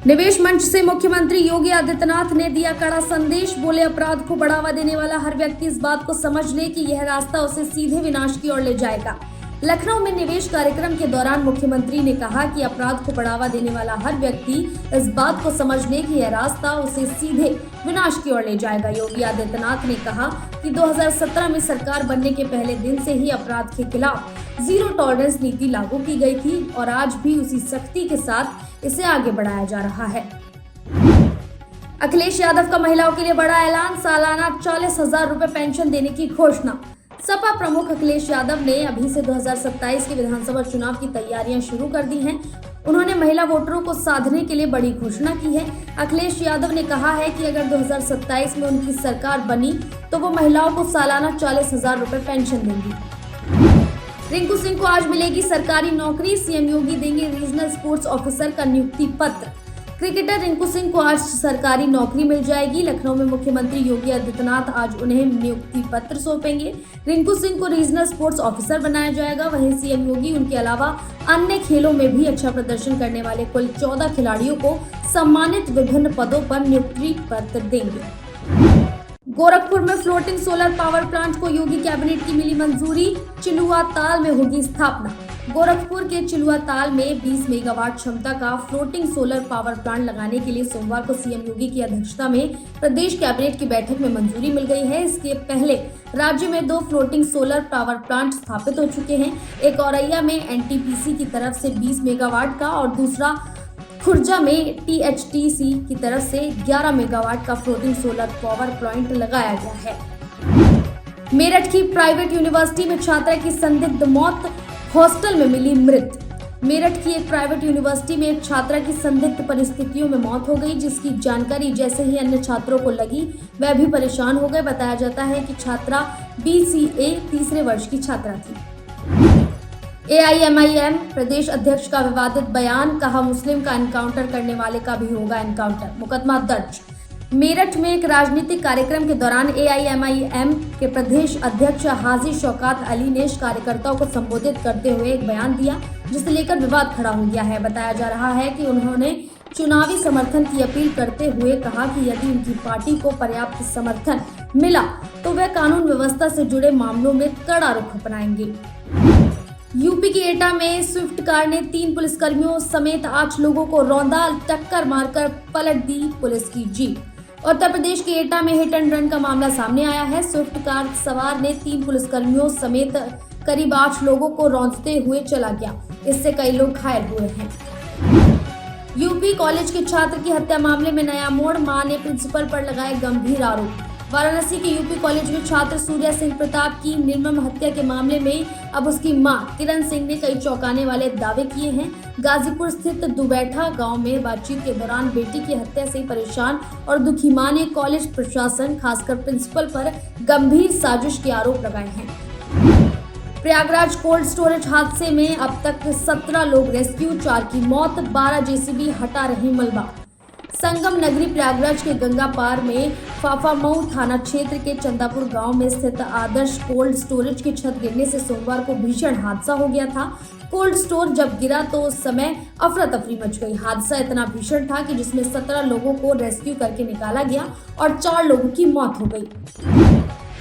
निवेश मंच से मुख्यमंत्री योगी आदित्यनाथ ने दिया कड़ा संदेश। बोले, अपराध को बढ़ावा देने वाला हर व्यक्ति इस बात को समझ ले कि यह रास्ता उसे सीधे विनाश की ओर ले जाएगा। लखनऊ में निवेश कार्यक्रम के दौरान मुख्यमंत्री ने कहा कि अपराध को बढ़ावा देने वाला हर व्यक्ति इस बात को समझ ले कि यह रास्ता उसे सीधे विनाश की ओर ले जाएगा। योगी आदित्यनाथ ने कहा कि 2017 में सरकार बनने के पहले दिन से ही अपराध के खिलाफ जीरो टॉलरेंस नीति लागू की गई थी और आज भी उसी सख्ती के साथ इसे आगे बढ़ाया जा रहा है। अखिलेश यादव का महिलाओं के लिए बड़ा ऐलान, सालाना 40,000 रुपए पेंशन देने की घोषणा। सपा प्रमुख अखिलेश यादव ने अभी से 2027 के विधानसभा चुनाव की तैयारियां शुरू कर दी हैं। उन्होंने महिला वोटरों को साधने के लिए बड़ी घोषणा की है। अखिलेश यादव ने कहा है कि अगर 2027 में उनकी सरकार बनी तो वो महिलाओं को सालाना 40,000 रुपए पेंशन देंगी। रिंकू सिंह को आज मिलेगी सरकारी नौकरी, सीएम योगी देंगे रीजनल स्पोर्ट्स ऑफिसर का नियुक्ति पत्र। क्रिकेटर रिंकू सिंह को आज सरकारी नौकरी मिल जाएगी। लखनऊ में मुख्यमंत्री योगी आदित्यनाथ आज उन्हें नियुक्ति पत्र सौंपेंगे। रिंकू सिंह को रीजनल स्पोर्ट्स ऑफिसर बनाया जाएगा। वहीं सीएम योगी उनके अलावा अन्य खेलों में भी अच्छा प्रदर्शन करने वाले कुल 14 खिलाड़ियों को सम्मानित विभिन्न पदों पर नियुक्ति पत्र देंगे। गोरखपुर में फ्लोटिंग सोलर पावर प्लांट को योगी कैबिनेट की मिली मंजूरी, चिलुआ ताल में होगी स्थापना। गोरखपुर के चिलुआ ताल में 20 मेगावाट क्षमता का फ्लोटिंग सोलर पावर प्लांट लगाने के लिए सोमवार को सीएम योगी की अध्यक्षता में प्रदेश कैबिनेट की बैठक में मंजूरी मिल गई है। इसके पहले राज्य में 2 फ्लोटिंग सोलर पावर प्लांट स्थापित हो चुके हैं। एक औरैया में एनटीपीसी की तरफ से 20 मेगावाट का और दूसरा खुर्जा में टीएचटीसी की तरफ से 11 मेगावाट का फ्लोटिंग सोलर पावर प्लांट लगाया गया है। मेरठ की प्राइवेट यूनिवर्सिटी में छात्रा की संदिग्ध मौत, हॉस्टल में मिली मृत। मेरठ की एक प्राइवेट यूनिवर्सिटी में एक छात्रा की संदिग्ध परिस्थितियों में मौत हो गई, जिसकी जानकारी जैसे ही अन्य छात्रों को लगी वह भी परेशान हो गए। बताया जाता है कि छात्रा BCA तीसरे वर्ष की छात्रा थी। AIMIM प्रदेश अध्यक्ष का विवादित बयान, कहा मुस्लिम का एनकाउंटर करने वाले का भी होगा एनकाउंटर, मुकदमा दर्ज। मेरठ में एक राजनीतिक कार्यक्रम के दौरान AIMIM के प्रदेश अध्यक्ष हाजी शौकत अली ने कार्यकर्ताओं को संबोधित करते हुए एक बयान दिया, जिसे लेकर विवाद खड़ा हो गया है। बताया जा रहा है कि उन्होंने चुनावी समर्थन की अपील करते हुए कहा कि यदि उनकी पार्टी को पर्याप्त समर्थन मिला तो वह कानून व्यवस्था से जुड़े मामलों में कड़ा रुख अपनाएंगे। यूपी के एटा में स्विफ्ट कार ने 3 पुलिसकर्मियों समेत 8 लोगों को रौंदा, टक्कर मारकर पलट दी पुलिस की जीप। उत्तर प्रदेश के एटा में हिट एंड रन का मामला सामने आया है। स्विफ्ट कार सवार ने 3 पुलिसकर्मियों समेत करीब 8 लोगों को रौंदते हुए चला गया। इससे कई लोग घायल हुए हैं। यूपी कॉलेज के छात्र की हत्या मामले में नया मोड़, मां ने प्रिंसिपल पर लगाए गंभीर आरोप। वाराणसी के यूपी कॉलेज में छात्र सूर्या सिंह प्रताप की निर्मम हत्या के मामले में अब उसकी मां किरण सिंह ने कई चौंकाने वाले दावे किए हैं। गाजीपुर स्थित दुबैठा गांव में बातचीत के दौरान बेटी की हत्या से परेशान और दुखी मां ने कॉलेज प्रशासन, खासकर प्रिंसिपल पर गंभीर साजिश के आरोप लगाए हैं। प्रयागराज कोल्ड स्टोरेज हादसे में अब तक 17 लोग रेस्क्यू, 4 की मौत, 12 JCB हटा रही मलबा। संगम नगरी प्रयागराज के गंगा पार में फाफामऊ थाना क्षेत्र के चंदापुर गांव में स्थित आदर्श कोल्ड स्टोरेज की छत गिरने से सोमवार को भीषण हादसा हो गया था। कोल्ड स्टोर जब गिरा तो उस समय अफरा तफरी मच गई। हादसा इतना भीषण था कि जिसमें 17 लोगों को रेस्क्यू करके निकाला गया और 4 लोगों की मौत हो गई।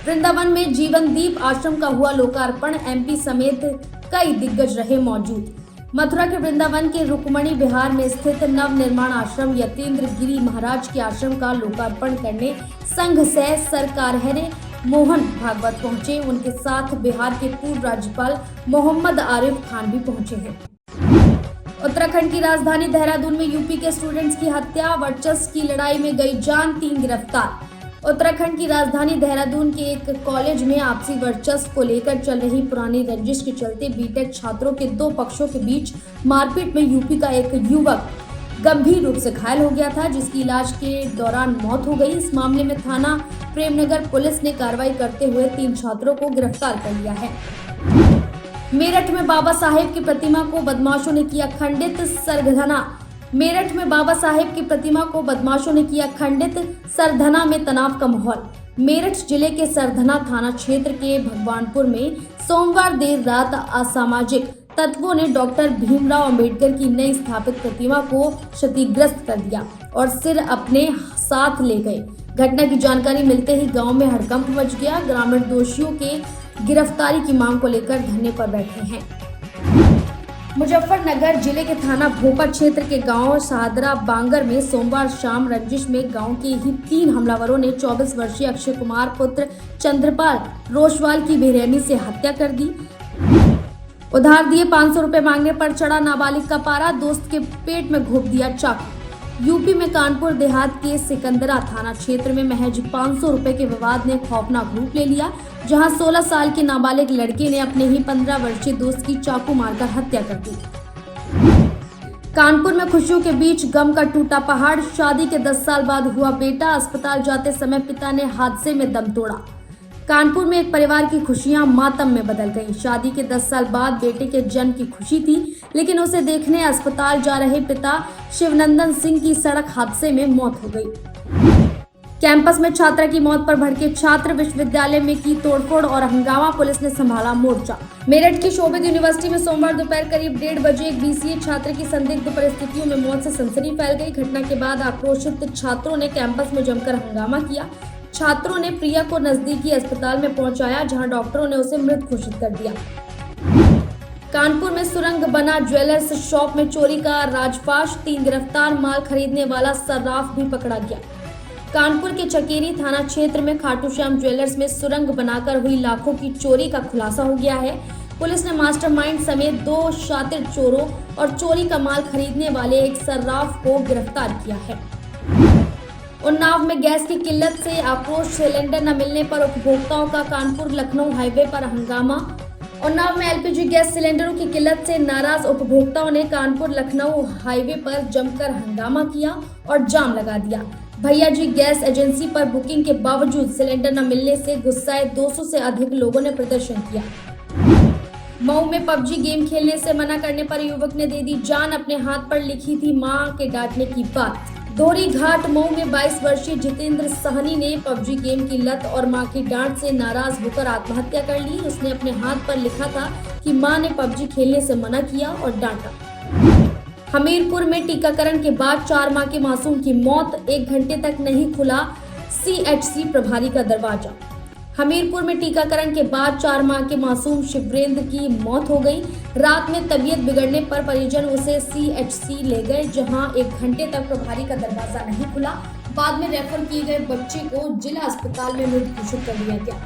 वृंदावन में जीवन दीप आश्रम का हुआ लोकार्पण, MP समेत कई दिग्गज रहे मौजूद। मथुरा के वृंदावन के रुक्मणी विहार में स्थित नव निर्माण आश्रम यतीन्द्र गिरी महाराज के आश्रम का लोकार्पण करने संघ से सरकारहरे मोहन भागवत पहुंचे। उनके साथ बिहार के पूर्व राज्यपाल मोहम्मद आरिफ खान भी पहुंचे हैं। उत्तराखंड की राजधानी देहरादून में यूपी के स्टूडेंट्स की हत्या, वर्चस्व की लड़ाई में गई जान, 3 गिरफ्तार। उत्तराखंड की राजधानी देहरादून के एक कॉलेज में आपसी वर्चस्व को लेकर चल रही पुरानी रंजिश के चलते बीटेक छात्रों के 2 पक्षों के बीच मारपीट में यूपी का एक युवक गंभीर रूप से घायल हो गया था, जिसकी इलाज के दौरान मौत हो गई। इस मामले में थाना प्रेमनगर पुलिस ने कार्रवाई करते हुए 3 छात्रों को गिरफ्तार कर लिया है। मेरठ में बाबा साहेब की प्रतिमा को बदमाशों ने किया खंडित, सरधना। मेरठ में बाबा साहेब की प्रतिमा को बदमाशों ने किया खंडित, सरधना में तनाव का माहौल। मेरठ जिले के सरधना थाना क्षेत्र के भगवानपुर में सोमवार देर रात असामाजिक तत्वों ने डॉक्टर भीमराव अंबेडकर की नई स्थापित प्रतिमा को क्षतिग्रस्त कर दिया और सिर अपने साथ ले गए। घटना की जानकारी मिलते ही गांव में हड़कंप मच गया। ग्रामीण दोषियों के गिरफ्तारी की मांग को लेकर धरने पर बैठे हैं। मुजफ्फरनगर जिले के थाना भोपा क्षेत्र के गांव सादरा बांगर में सोमवार शाम रंजिश में गांव के ही 3 हमलावरों ने 24 वर्षीय अक्षय कुमार पुत्र चंद्रपाल रोशवाल की बेरहमी से हत्या कर दी। उधार दिए 500 रुपए मांगने पर चढ़ा नाबालिग का पारा, दोस्त के पेट में घोंप दिया चाकू। यूपी में कानपुर देहात के सिकंदरा थाना क्षेत्र में महज 500 रुपए के विवाद ने खौफनाक रूप ले लिया, जहां 16 साल के नाबालिग लड़के ने अपने ही 15 वर्षीय दोस्त की चाकू मारकर हत्या कर दी। कानपुर में खुशियों के बीच गम का टूटा पहाड़, शादी के 10 साल बाद हुआ बेटा, अस्पताल जाते समय पिता ने हादसे में दम तोड़ा। कानपुर में एक परिवार की खुशियां मातम में बदल गईं। शादी के 10 साल बाद बेटे के जन्म की खुशी थी, लेकिन उसे देखने अस्पताल जा रहे पिता शिवनंदन सिंह की सड़क हादसे में मौत हो गई। कैंपस में छात्रा की मौत पर भड़के छात्र, विश्वविद्यालय में की तोड़फोड़ और हंगामा, पुलिस ने संभाला मोर्चा। मेरठ की शोभित यूनिवर्सिटी में सोमवार दोपहर करीब 1:30 बजे एक BCA छात्र की संदिग्ध परिस्थितियों में मौत से सनसनी फैल गई। घटना के बाद आक्रोशित छात्रों ने कैंपस में जमकर हंगामा किया। छात्रों ने प्रिया को नजदीकी अस्पताल में पहुंचाया, जहां डॉक्टरों ने उसे मृत घोषित कर दिया। कानपुर में सुरंग बना ज्वेलर्स शॉप में चोरी का राजफाश, 3 गिरफ्तार, माल खरीदने वाला सर्राफ भी पकड़ा गया। कानपुर के चकेरी थाना क्षेत्र में खाटू श्याम ज्वेलर्स में सुरंग बनाकर हुई लाखों की चोरी का खुलासा हो गया है। पुलिस ने मास्टरमाइंड समेत 2 शातिर चोरों और चोरी का माल खरीदने वाले एक सर्राफ को गिरफ्तार किया है। उन्नाव में गैस की किल्लत से आक्रोश, सिलेंडर न मिलने पर उपभोक्ताओं का कानपुर लखनऊ हाईवे पर हंगामा। उन्नाव में LPG गैस सिलेंडरों की किल्लत से नाराज उपभोक्ताओं ने कानपुर लखनऊ हाईवे पर जमकर हंगामा किया और जाम लगा दिया। भैया जी गैस एजेंसी पर बुकिंग के बावजूद सिलेंडर न मिलने से गुस्साए 200 से अधिक लोगों ने प्रदर्शन किया। मऊ में PUBG गेम खेलने से मना करने पर युवक ने दे दी जान, अपने हाथ पर लिखी थी मां के डांटने की बात। दोहरी घाट मऊ में 22 वर्षीय जितेंद्र सहनी ने PUBG गेम की लत और मां की डांट से नाराज होकर आत्महत्या कर ली। उसने अपने हाथ पर लिखा था कि मां ने PUBG खेलने से मना किया और डांटा। हमीरपुर में टीकाकरण के बाद 4 माह के मासूम की मौत, 1 घंटे तक नहीं खुला CHC प्रभारी का दरवाजा। हमीरपुर में टीकाकरण के बाद 4 माह के मासूम शिवरेंद्र की मौत हो गई। रात में तबीयत बिगड़ने पर परिजन उसे CHC ले गए, जहां 1 घंटे तक प्रभारी का दरवाजा नहीं खुला। बाद में रेफर किए गए बच्चे को जिला अस्पताल में मृत घोषित कर दिया गया।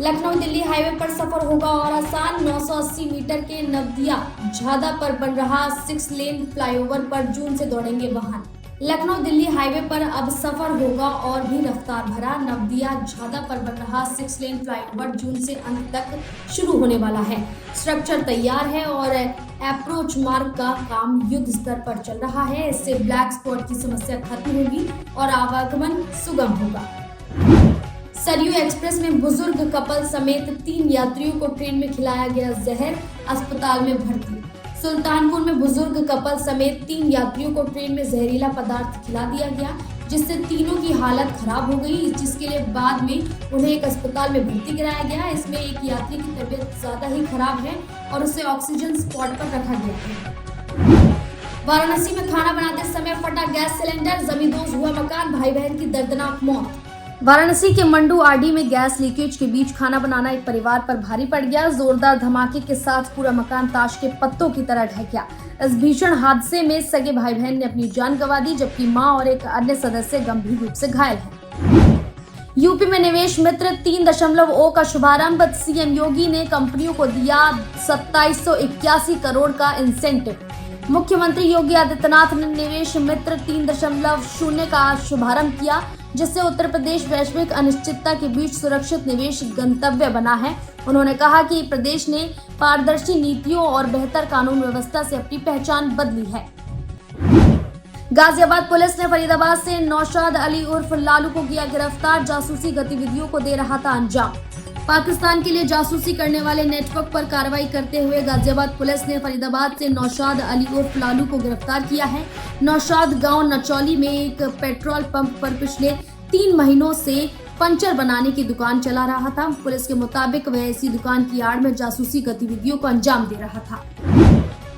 लखनऊ दिल्ली हाईवे पर सफर होगा और आसान, 980 मीटर के नवदिया झादा पर बन रहा 6 लेन फ्लाईओवर पर जून से दौड़ेंगे वाहन। लखनऊ दिल्ली हाईवे पर अब सफर होगा और भी रफ्तार भरा। नवदिया झादा पर बन रहा 6 लेन फ्लाईओवर जून से अंत तक शुरू होने वाला है। स्ट्रक्चर तैयार है और अप्रोच मार्ग का काम युद्ध स्तर पर चल रहा है। इससे ब्लैक स्पॉट की समस्या खत्म होगी और आवागमन सुगम होगा। सरयू एक्सप्रेस में बुजुर्ग कपल समेत 3 यात्रियों को ट्रेन में खिलाया गया जहर, अस्पताल में भर्ती। सुल्तानपुर में बुजुर्ग कपल समेत 3 यात्रियों को ट्रेन में जहरीला पदार्थ खिला दिया गया, जिससे तीनों की हालत खराब हो गई, जिसके लिए बाद में उन्हें एक अस्पताल में भर्ती कराया गया। इसमें एक यात्री की तबीयत ज्यादा ही खराब है और उसे ऑक्सीजन स्पॉट पर रखा गया है। वाराणसी में खाना बनाते समय फटा गैस सिलेंडर, जमींदोज हुआ मकान, भाई बहन की दर्दनाक मौत। वाराणसी के मंडू आरडी में गैस लीकेज के बीच खाना बनाना एक परिवार पर भारी पड़ गया। जोरदार धमाके के साथ पूरा मकान ताश के पत्तों की तरह ढह गया। इस भीषण हादसे में सगे भाई बहन ने अपनी जान गंवा दी, जबकि मां और एक अन्य सदस्य गंभीर रूप से घायल है। यूपी में निवेश मित्र 3.0 का शुभारंभ, सीएम योगी ने कंपनियों को दिया 2781 करोड़ का इंसेंटिव। मुख्यमंत्री योगी आदित्यनाथ ने निवेश मित्र 3.0 का शुभारंभ किया, जिससे उत्तर प्रदेश वैश्विक अनिश्चितता के बीच सुरक्षित निवेश गंतव्य बना है। उन्होंने कहा कि प्रदेश ने पारदर्शी नीतियों और बेहतर कानून व्यवस्था से अपनी पहचान बदली है। गाजियाबाद पुलिस ने फरीदाबाद से नौशाद अली उर्फ लालू को किया गिरफ्तार, जासूसी गतिविधियों को दे रहा था अंजाम। पाकिस्तान के लिए जासूसी करने वाले नेटवर्क पर कार्रवाई करते हुए गाजियाबाद पुलिस ने फरीदाबाद से नौशाद अली उर्फ लालू को गिरफ्तार किया है। नौशाद गांव नचौली में एक पेट्रोल पंप पर पिछले 3 महीनों से पंचर बनाने की दुकान चला रहा था। पुलिस के मुताबिक वह इसी दुकान की आड़ में जासूसी गतिविधियों को अंजाम दे रहा था।